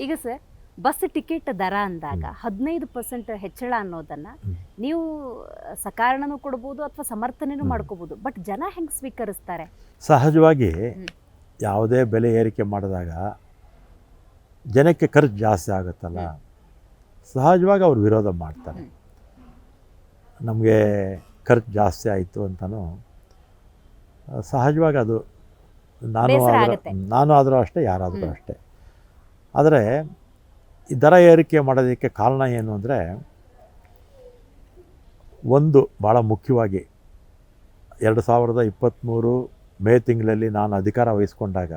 ಈಗ sir bus ticket ದರ ಅಂದಾಗ 15% ಹೆಚ್ಚಳ ಅನ್ನೋದನ್ನ ನೀವು ಸಕಾರಣನೂ ಕೊಡ್ಬೋದು ಅಥವಾ ಸಮರ್ಥನೆನೂ ಮಾಡ್ಕೋಬಹುದು. ಬಟ್ ಜನ ಹೆಂಗೆ ಸ್ವೀಕರಿಸ್ತಾರೆ? ಸಹಜವಾಗಿ ಯಾವುದೇ ಬೆಲೆ ಏರಿಕೆ ಮಾಡಿದಾಗ ಜನಕ್ಕೆ ಖರ್ಚು ಜಾಸ್ತಿ ಆಗುತ್ತಲ್ಲ, ಸಹಜವಾಗಿ ಅವ್ರು ವಿರೋಧ ಮಾಡ್ತಾರೆ. ನಮಗೆ ಖರ್ಚು ಜಾಸ್ತಿ ಆಯಿತು ಅಂತಲೂ ಸಹಜವಾಗಿ ಅದು ನಾನು ಆದರೂ ಅಷ್ಟೇ, ಯಾರಾದರೂ ಅಷ್ಟೇ. ಆದರೆ ಈ ದರ ಏರಿಕೆ ಮಾಡೋದಕ್ಕೆ ಕಾರಣ ಏನು ಅಂದರೆ, ಒಂದು ಭಾಳ ಮುಖ್ಯವಾಗಿ 2023 ಮೇ ತಿಂಗಳಲ್ಲಿ ನಾನು ಅಧಿಕಾರ ವಹಿಸ್ಕೊಂಡಾಗ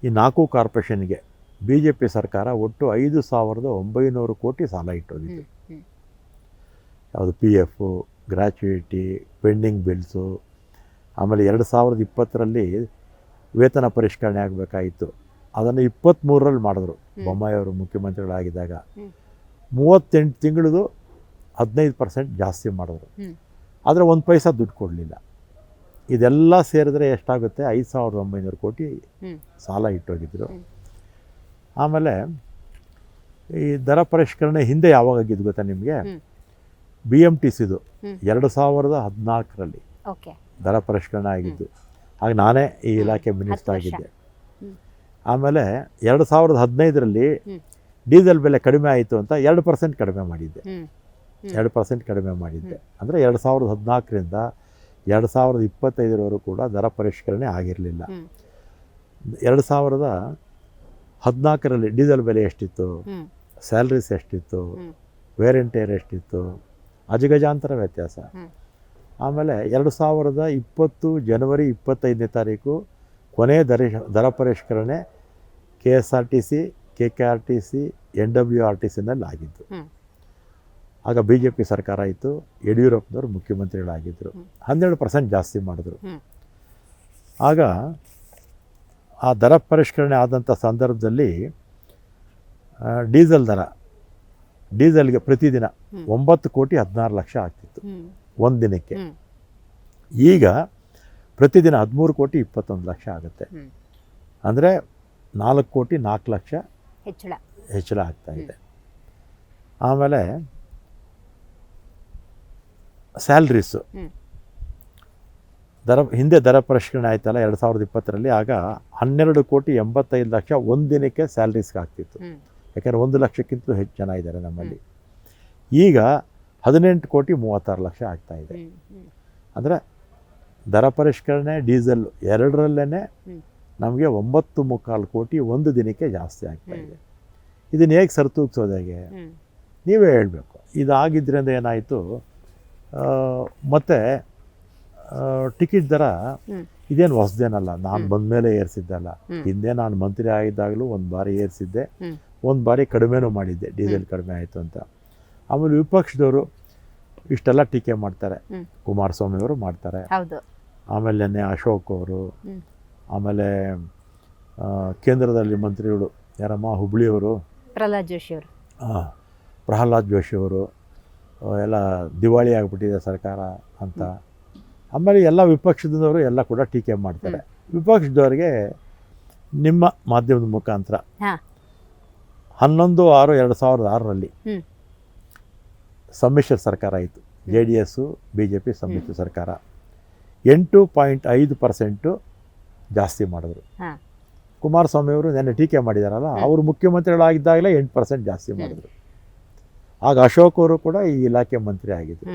ಈ 4 ಕಾರ್ಪೊರೇಷನ್ಗೆ BJP ಸರ್ಕಾರ ಒಟ್ಟು 5,900 ಕೋಟಿ ಸಾಲ ಇಟ್ಟೋಗಿತ್ತು. ಯಾವುದು PF, ಗ್ರ್ಯಾಚ್ಯುಯಿಟಿ, ಪೆಂಡಿಂಗ್ ಬಿಲ್ಸು. ಆಮೇಲೆ 2020ರಲ್ಲಿ ವೇತನ ಪರಿಷ್ಕರಣೆ ಆಗಬೇಕಾಯಿತು, ಅದನ್ನು 23ರಲ್ಲಿ ಮಾಡಿದ್ರು ಬೊಮ್ಮಾಯಿಯವರು ಮುಖ್ಯಮಂತ್ರಿಗಳಾಗಿದ್ದಾಗ. 38 ತಿಂಗಳದು 15% ಜಾಸ್ತಿ ಮಾಡಿದ್ರು, ಆದರೆ 1 ಪೈಸಾ ದುಡ್ಡು ಕೊಡಲಿಲ್ಲ. ಇದೆಲ್ಲ ಸೇರಿದ್ರೆ ಎಷ್ಟಾಗುತ್ತೆ? 5,900 ಕೋಟಿ ಸಾಲ ಇಟ್ಟೋಗಿದ್ರು. ಆಮೇಲೆ ಈ ದರ ಪರಿಷ್ಕರಣೆ ಹಿಂದೆ ಯಾವಾಗ ಆಗಿದ್ದು ಗೊತ್ತಾ ನಿಮಗೆ? BMTCದು 2014ರಲ್ಲಿ ದರ ಪರಿಷ್ಕರಣೆ ಆಗಿದ್ದು. ಆಗ ನಾನೇ ಈ ಇಲಾಖೆ ಮಿನಿಸ್ಟರ್ ಆಗಿದ್ದೆ. ಆಮೇಲೆ 2015ರಲ್ಲಿ ಡೀಸೆಲ್ ಬೆಲೆ ಕಡಿಮೆ ಆಯಿತು ಅಂತ 2% ಕಡಿಮೆ ಮಾಡಿದ್ದೆ. 2% ಕಡಿಮೆ ಮಾಡಿದ್ದೆ. ಅಂದರೆ 2014ರಿಂದ 2025ರವರೆಗೂ ಕೂಡ ದರ ಪರಿಷ್ಕರಣೆ ಆಗಿರಲಿಲ್ಲ. 2014ರಲ್ಲಿ ಡೀಸೆಲ್ ಬೆಲೆ ಎಷ್ಟಿತ್ತು, ಸ್ಯಾಲ್ರೀಸ್ ಎಷ್ಟಿತ್ತು, ವೇರ್ ಆ್ಯಂಡ್ ಟೇರ್ ಎಷ್ಟಿತ್ತು, ಅಜಗಜಾಂತರ ವ್ಯತ್ಯಾಸ. ಆಮೇಲೆ 2020 ಜನವರಿ 25ನೇ ತಾರೀಕು ಕೊನೆ ದರ ಪರಿಷ್ಕರಣೆ KSRTC, KKRTC, NWRTCನಲ್ಲಿ ಆಗಿತ್ತು. ಆಗ BJP ಸರ್ಕಾರ ಇತ್ತು, ಯಡಿಯೂರಪ್ಪನವರು ಮುಖ್ಯಮಂತ್ರಿಗಳಾಗಿದ್ದರು. 12% ಜಾಸ್ತಿ ಮಾಡಿದ್ರು. ಆಗ ಆ ದರ ಪರಿಷ್ಕರಣೆ ಆದಂಥ ಸಂದರ್ಭದಲ್ಲಿ ಡೀಸೆಲ್ಗೆ ಪ್ರತಿದಿನ 9,16,00,000 ಆಗ್ತಿತ್ತು ಒಂದು ದಿನಕ್ಕೆ. ಈಗ ಪ್ರತಿದಿನ 13,21,00,000 ಆಗುತ್ತೆ. ಅಂದರೆ 4,04,00,000 ಹೆಚ್ಚಳ ಆಗ್ತಾ ಇದೆ. ಆಮೇಲೆ ಸ್ಯಾಲ್ರೀಸು ಹಿಂದೆ ದರ ಪರಿಷ್ಕರಣೆ ಆಯ್ತಲ್ಲ 2020ರಲ್ಲಿ, ಆಗ 12,85,00,000 ಒಂದು ದಿನಕ್ಕೆ ಸ್ಯಾಲ್ರೀಸ್ಗೆ ಆಗ್ತಿತ್ತು. ಯಾಕೆಂದರೆ 1,00,000ಕ್ಕಿಂತಲೂ ಹೆಚ್ಚು ಜನ ಇದ್ದಾರೆ ನಮ್ಮಲ್ಲಿ. ಈಗ 18,36,00,000 ಆಗ್ತಾ ಇದೆ. ಅಂದರೆ ದರ ಪರಿಷ್ಕರಣೆ ಡೀಸೆಲ್ ಎರಡರಲ್ಲೇ ನಮಗೆ 9,3,4 ಕೋಟಿ ಒಂದು ದಿನಕ್ಕೆ ಜಾಸ್ತಿ ಆಗ್ತಾ ಇದೆ. ಇದನ್ನು ಹೇಗೆ ಸರಿತೂಗಿಸೋದು? ಹೇಗೆ ನೀವೇ ಹೇಳಬೇಕು. ಇದಾಗಿದ್ದರಿಂದ ಏನಾಯಿತು, ಮತ್ತು ಟಿಕೆಟ್ ದರ ಇದೇನು ಹೊಸದೇನಲ್ಲ, ನಾನು ಬಂದ ಮೇಲೆ ಏರಿಸಿದ್ದಲ್ಲ. ಹಿಂದೆ ನಾನು ಮಂತ್ರಿ ಆಗಿದ್ದಾಗಲೂ ಒಂದು ಬಾರಿ ಏರಿಸಿದ್ದೆ, ಒಂದು ಬಾರಿ ಕಡಿಮೆನೂ ಮಾಡಿದ್ದೆ, ಡೀಸೆಲ್ ಕಡಿಮೆ ಆಯಿತು ಅಂತ. ಆಮೇಲೆ ವಿಪಕ್ಷದವರು ಇಷ್ಟೆಲ್ಲ ಟೀಕೆ ಮಾಡ್ತಾರೆ. ಕುಮಾರಸ್ವಾಮಿ ಅವರು ಮಾಡ್ತಾರೆ, ಆಮೇಲೆ ಅಶೋಕ್ ಅವರು, ಆಮೇಲೆ ಕೇಂದ್ರದಲ್ಲಿ ಮಂತ್ರಿಗಳು ಯಾರಮ್ಮ, ಹುಬ್ಳಿಯವರು ಪ್ರಹ್ಲಾದ್ ಜೋಶಿ ಅವರು ಎಲ್ಲ ದಿವಾಳಿ ಆಗಿಬಿಟ್ಟಿದೆ ಸರ್ಕಾರ ಅಂತ. ಆಮೇಲೆ ಎಲ್ಲ ವಿಪಕ್ಷದವರು ಎಲ್ಲ ಕೂಡ ಟೀಕೆ ಮಾಡ್ತಾರೆ. ವಿಪಕ್ಷದವರಿಗೆ ನಿಮ್ಮ ಮಾಧ್ಯಮದ ಮುಖಾಂತರ 11/6/2006ರಲ್ಲಿ ಸಮ್ಮಿಶ್ರ ಸರ್ಕಾರ ಆಯಿತು. JDS BJP ಸಮ್ಮಿಶ್ರ ಸರ್ಕಾರ 8.5% ಜಾಸ್ತಿ ಮಾಡಿದ್ರು. ಕುಮಾರಸ್ವಾಮಿ ಅವರು ನೆನ್ನೆ ಟೀಕೆ ಮಾಡಿದಾರಲ್ಲ, ಅವರು ಮುಖ್ಯಮಂತ್ರಿಗಳಾಗಿದ್ದಾಗಲೇ 8% ಜಾಸ್ತಿ ಮಾಡಿದ್ರು. ಆಗ ಅಶೋಕ್ ಅವರು ಕೂಡ ಈ ಇಲಾಖೆ ಮಂತ್ರಿ ಆಗಿದ್ರು.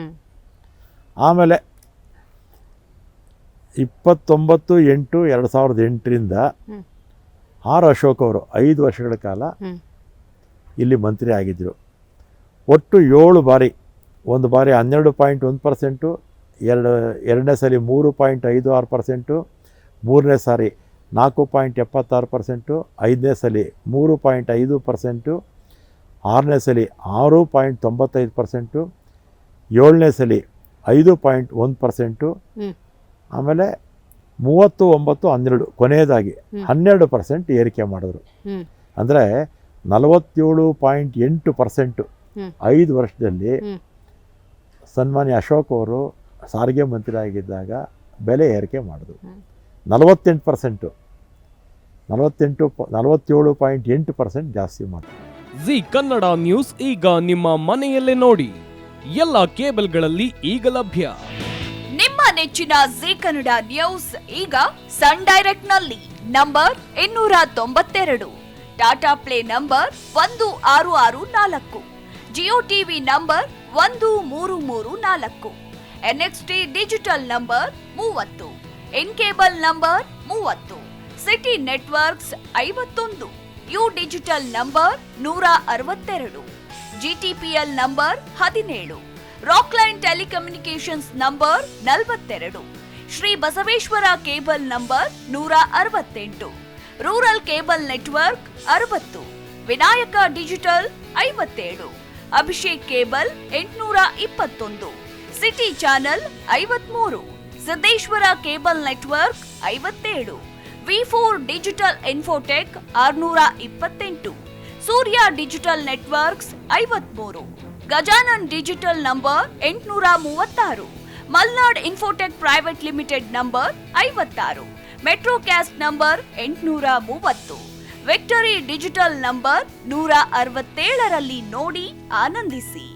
ಆಮೇಲೆ 29/8/2008ರಿಂದ ಅಶೋಕ್ ಅವರು 5 ವರ್ಷಗಳ ಕಾಲ ಇಲ್ಲಿ ಮಂತ್ರಿ ಆಗಿದ್ದರು. ಒಟ್ಟು 7 ಬಾರಿ, ಒಂದು ಬಾರಿ 12.1%, ಎರಡನೇ ಸರಿ 3.56%, ಮೂರನೇ ಸಾರಿ 4.76%, ಐದನೇ ಸಲ 3.5%, ಆರನೇ ಸಲ 6.95%, ಏಳನೇ ಸಲ 5.1%, ಆಮೇಲೆ 39/12 ಕೊನೆಯದಾಗಿ 12% ಏರಿಕೆ ಮಾಡಿದ್ರು. ಅಂದರೆ 47.8% 5 ವರ್ಷದಲ್ಲಿ ಸನ್ಮಾನ್ಯ ಅಶೋಕ್ ಅವರು ಸಾರಿಗೆ ಮಂತ್ರಿ ಆಗಿದ್ದಾಗ ಬೆಲೆ ಏರಿಕೆ ಮಾಡಿದ್ರು. 48%. 47.8% ಜಾಸ್ತಿ ಮಾಡ್ತಾರೆ. ಜಿ ಕನ್ನಡ ನ್ಯೂಸ್ ಈಗ ನಿಮ್ಮ ಮನೆಯಲ್ಲೇ ನೋಡಿ. ಎಲ್ಲ ಕೇಬಲ್ಗಳಲ್ಲಿ ಈಗ ಲಭ್ಯ. ನಿಮ್ಮ ನೆಚ್ಚಿನ ಜಿ ಕನ್ನಡ ನ್ಯೂಸ್ ಈಗ ಸನ್ ಡೈರೆಕ್ಟ್ ನಲ್ಲಿ number 292, Tata play number 1664, Jio TV number 1334, NXT digital number 30, in cable number 30, city networks 51, U digital number 162, GTPL number 17, Rockline telecommunications number 42, Shri Basaveshwara cable number 168, rural cable network 60, Vinayaka digital 57, Abhishek cable 821, city channel 53, Siddeshwara cable network 57, V4 digital Infotech 628, Surya digital networks 53, Gajanan digital number 836, Malnad infotech private limited number 56, metrocast number 830, victory digital number 167ರಲ್ಲಿ ನೋಡಿ ಆನಂದಿಸಿ.